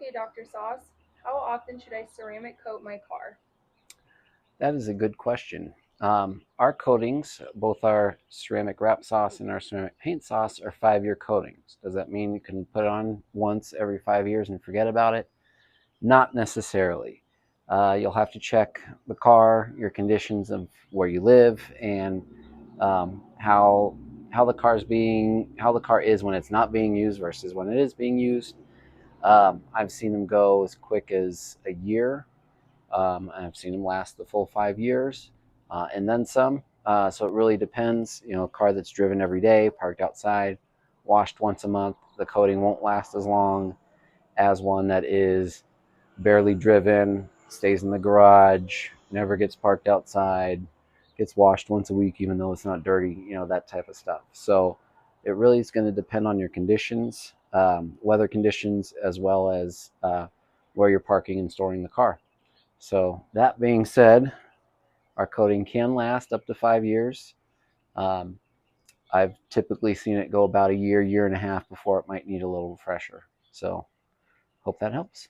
Okay, Dr. Sauce, how often should I ceramic coat my car? That is a good question. Our coatings, both our ceramic wrap sauce and our ceramic paint sauce, are 5-year coatings. Does that mean you can put it on once every 5 years and forget about it? Not necessarily. You'll have to check the car, your conditions of where you live, and how the how the car is when it's not being used versus when it is being used. I've seen them go as quick as a year. I've seen them last the full 5 years, and then some. So it really depends. You know, a car that's driven every day, parked outside, washed once a month, the coating won't last as long as one that is barely driven, stays in the garage, never gets parked outside, gets washed once a week, even though it's not dirty. You know, that type of stuff. So it really is going to depend on your conditions, weather conditions, as well as where you're parking and storing the car. So that being said, our coating can last up to 5 years. Um, I've typically seen it go about a year, year and a half before it might need a little refresher. So hope that helps.